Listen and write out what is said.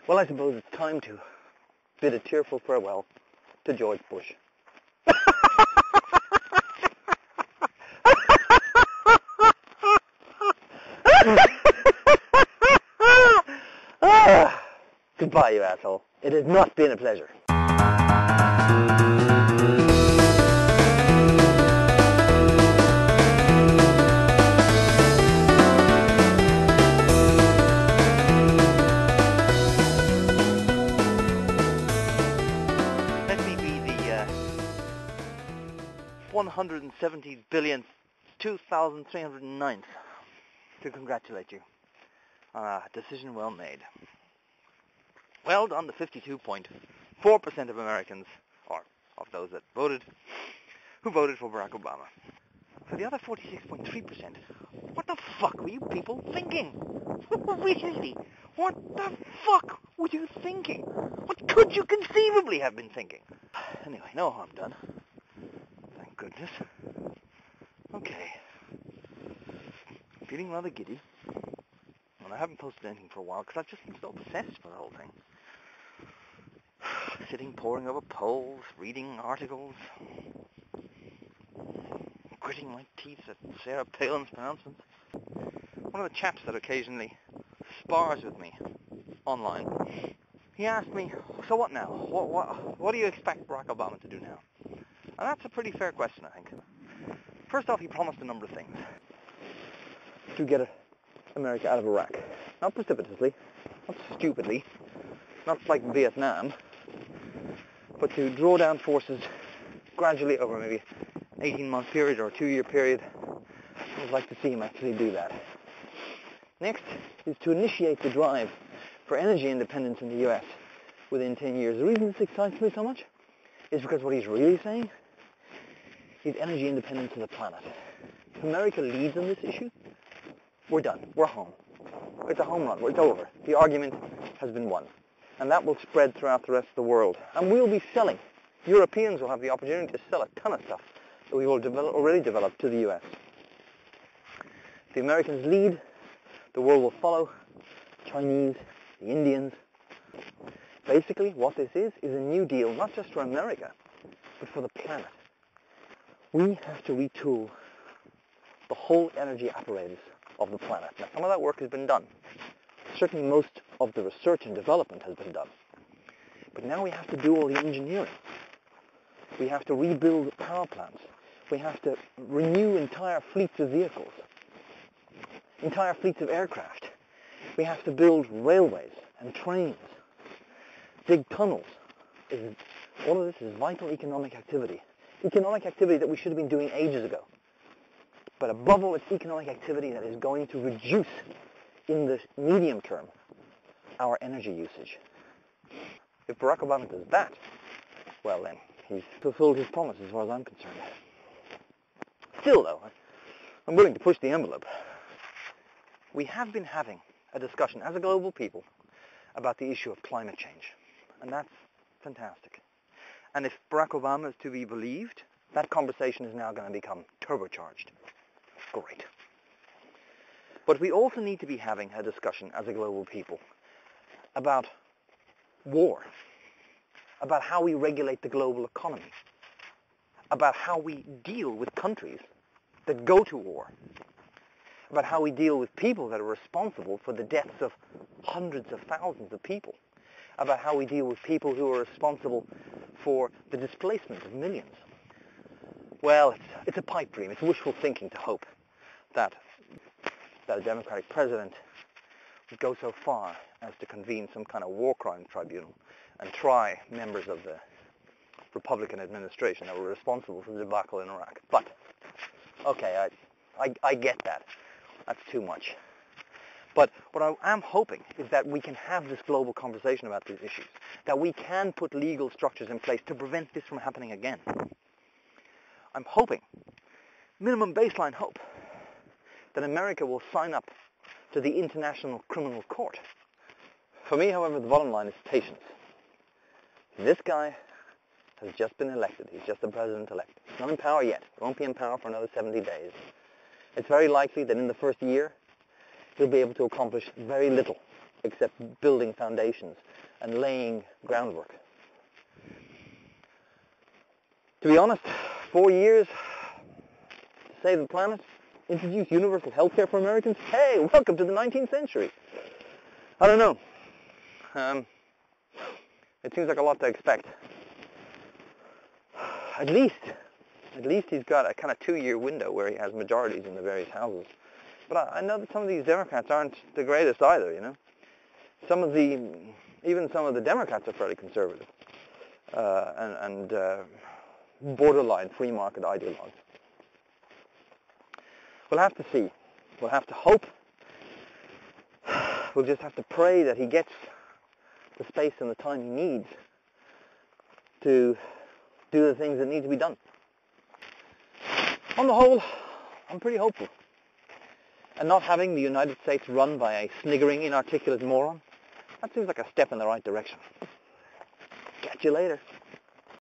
Well, I suppose it's time to bid a tearful farewell to George Bush. Goodbye, you asshole. It has not been a pleasure. Let me be the 170 billionth, 2,309th to congratulate you on a decision well made. Well done, the 52.4% of Americans, or of those that voted, who voted for Barack Obama. For the other 46.3%, what the fuck were you people thinking? Really? What the fuck were you thinking? What could you conceivably have been thinking? Anyway, no harm done. Thank goodness. Okay. Feeling rather giddy. And I haven't posted anything for a while because I've just been so obsessed with the whole thing. Sitting poring over polls, reading articles, gritting my teeth at Sarah Palin's pronouncements. One of the chaps that occasionally spars with me online, he asked me, so what now? What do you expect Barack Obama to do now? And that's a pretty fair question, I think. First off, he promised a number of things. To get America out of Iraq. Not precipitously, not stupidly, not like Vietnam, but to draw down forces gradually over maybe an 18-month period or a 2-year period. I would like to see him actually do that. Next is to initiate the drive for energy independence in the U.S. within 10 years. The reason this excites me so much is because what he's really saying is energy independence of the planet. If America leads on this issue, we're done. We're home. It's a home run. It's over. The argument has been won. And that will spread throughout the rest of the world. And we'll be selling. Europeans will have the opportunity to sell a ton of stuff that we will already develop to the U.S. If the Americans lead, the world will follow. Chinese, the Indians. Basically, what this is a New Deal, not just for America, but for the planet. We have to retool the whole energy apparatus of the planet. Now, some of that work has been done. Certainly most of the research and development has been done. But now we have to do all the engineering. We have to rebuild power plants. We have to renew entire fleets of vehicles, entire fleets of aircraft. We have to build railways and trains, dig tunnels. All of this is vital economic activity. Economic activity that we should have been doing ages ago. But above all, it's economic activity that is going to reduce, in the medium term, our energy usage. If Barack Obama does that, well then, he's fulfilled his promise as far as I'm concerned. Still, though, I'm willing to push the envelope. We have been having a discussion as a global people about the issue of climate change. And that's fantastic. And if Barack Obama is to be believed, that conversation is now going to become turbocharged. Great. But we also need to be having a discussion as a global people about war, about how we regulate the global economy, about how we deal with countries that go to war, about how we deal with people that are responsible for the deaths of hundreds of thousands of people, about how we deal with people who are responsible for the displacement of millions. Well, it's a pipe dream. It's wishful thinking to hope that a democratic president would go so far as to convene some kind of war crime tribunal and try members of the Republican administration that were responsible for the debacle in Iraq. But, okay, I get that. That's too much. But what I am hoping is that we can have this global conversation about these issues, that we can put legal structures in place to prevent this from happening again. I'm hoping, minimum baseline hope, that America will sign up to the International Criminal Court. For me, however, the bottom line is patience. This guy has just been elected. He's just the president-elect. He's not in power yet. He won't be in power for another 70 days. It's very likely that in the first year, he'll be able to accomplish very little except building foundations and laying groundwork. To be honest, 4 years to save the planet, introduce universal health care for Americans. Hey, welcome to the 19th century. I don't know. It seems like a lot to expect. At least he's got a kind of 2-year window where he has majorities in the various houses. But I know that some of these Democrats aren't the greatest either, you know. Even some of the Democrats are fairly conservative and borderline free market ideologues. We'll have to see. We'll have to hope. We'll just have to pray that he gets the space and the time he needs to do the things that need to be done. On the whole, I'm pretty hopeful. And not having the United States run by a sniggering, inarticulate moron, that seems like a step in the right direction. Catch you later.